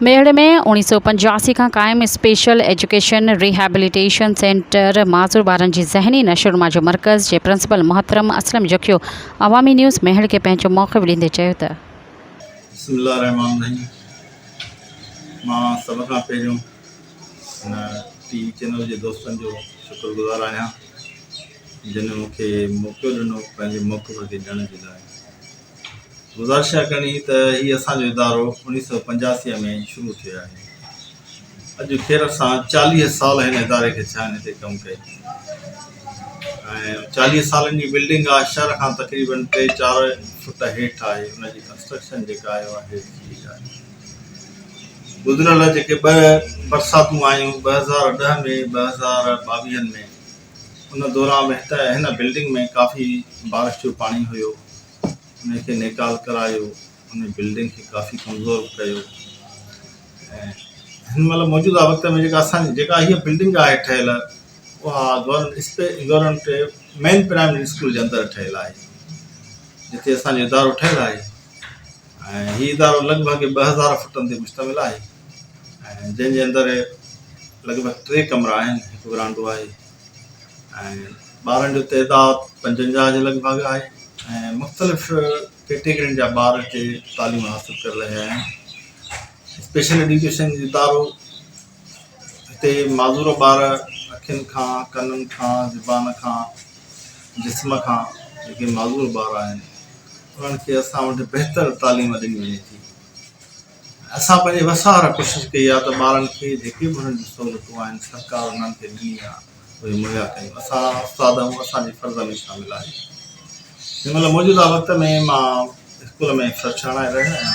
मेड़ में 1985 का कायम स्पेशल एजुकेशन रिहेबिलिटेशन सेंटर माज़ूर ॿारनि जी ज़हनी नशोनुमा जो मर्कज़ जे प्रिंसिपल मोहतरम असलम जखियो अवामी न्यूज़ महड़ के पंहिंजो मौक़िफ़ ॾींदे चयो त बिस्मिल्लाहिर्रहमानिर्रहीम। मां सभ खां पहिरियों टी चैनल जे दोस्तनि जो शुक्रगुज़ार आहियां जिन मूंखे मौक़ो ॾिनो पंहिंजे मौक़िफ़ खे ॾियण जे लाइ। गुज़ारिश करणी त हीउ असांजो इदारो 1985 में शुरू थियो आहे। अॼु ख़ैर सां 40 साल हिन इदारे खे थिया आहिनि हिते कमु कए ऐं 40 सालनि जी बिल्डिंग आहे। शहर खां तक़रीबन 3-4 फुट हेठि आहे। हुनजी कंस्ट्रक्शन जेका आहे उहा हेठि थी आहे। गुज़िरियल जेके 2 बरसातूं आयूं 2010 में 2022 में, उन दौरान में हिन बिल्डिंग में काफ़ी बारिश जो पाणी हुयो। उनखे निकाल करायो, उन बिल्डिंग खे काफ़ी कमज़ोर कयो ऐं हिन महिल मौजूदा वक़्त में जेका हीअ बिल्डिंग आहे ठहियल, उहा गवर्नमेंट मेन प्राइमरी स्कूल जे अंदरि ठहियल आहे, जिते असांजो इदारो ठहियल आहे। ऐं हीउ इदारो लॻभॻि 2000 फुटनि ते मुश्तमिल आहे ऐं जंहिंजे अंदरि लॻभॻि 3 कमरा आहिनि, हिकु विरांडो आहे ऐं ॿारनि जो तइदादु 55 जे लॻभॻि आहे ऐं मुख़्तलिफ़ कैटेगरियुनि जा ॿार हिते तालीम हासिल करे रहिया आहिनि। स्पेशल एजुकेशन जो इदारो हिते माज़ूर ॿार अखियुनि खां, कननि खां, ज़ुबान खां, जिस्म खां जेके माज़ूर ॿार आहिनि, उन्हनि खे असां वटि बहितर तालीम ॾिनी वञे थी। असां पंहिंजे वसार कोशिशि कई आहे त ॿारनि खे जेके बि हुननि जूं सहूलियतूं आहिनि सरकार उन्हनि खे ॾिनी आहे, उहे मुहैया कयूं। असां उस्ताद ऐं असांजे फ़र्ज़ में शामिल आहे। हिन महिल मौजूदा वक़्त में मां स्कूल में फ़र्श हणाए रहियो आहियां,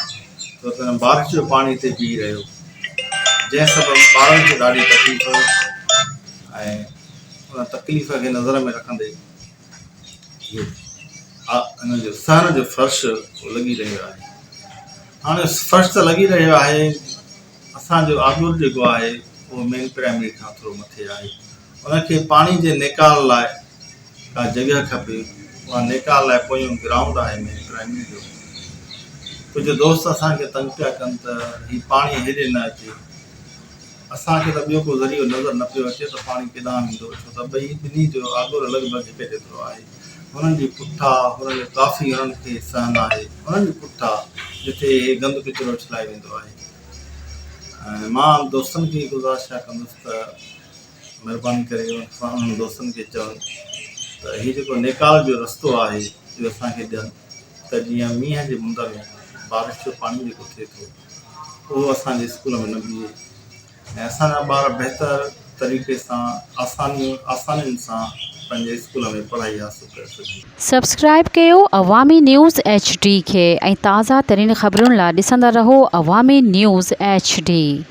छो त बारिश जो पाणी हिते बीह रहियो, जंहिं सबबु ॿारनि खे ॾाढी तकलीफ़ ऐं उन तकलीफ़ खे नज़र में रखंदे हिन जो सहन जो फ़र्श लॻी रहियो आहे। हाणे फ़र्श त लॻी रहियो आहे, असांजो आगुर जेको आहे उहो मेन प्राइमरी खां थोरो मथे आहे। उनखे पाणी जे निकाल लाइ का जॻह खपे। उहा निकाल लाइ पोयूं ग्राउंड आहे मेन प्राइमरी जो। कुझु दोस्त असांखे तंग पिया कनि त हीउ पाणी हेॾे न अचे। असांखे त ॿियो को ज़रियो नज़र न पियो अचे त पाणी केॾां ईंदो, छो त ॿिन्ही जो आगुर लॻभॻि हिक जेतिरो आहे। हुननि जी पुठा हुननि जो काफ़ी हुननि खे सहन आहे, हुननि जी पुठा जिते गंद किचिरो उछलाए वेंदो आहे। ऐं मां दोस्तनि खे गुज़ारिश कंदुसि त महिरबानी करे उन्हनि दोस्तनि खे चवनि त हीउ जेको निकाल जो रस्तो आहे इहो असांखे ॾियनि, त जीअं मींहं जे मुंद में बारिश जो पाणी जेको थिए थो उहो असांजे स्कूल में न बीहे ऐं असांजा ॿार बहितर तरीक़े सां आसानियुनि सां पंहिंजे स्कूल में पढ़ाई हासिल करे सघनि। सब्सक्राइब कयो अवामी न्यूज़ HD खे ऐं ताज़ा तरीन ख़बरुनि लाइ ॾिसंदा रहो अवामी न्यूज़ HD।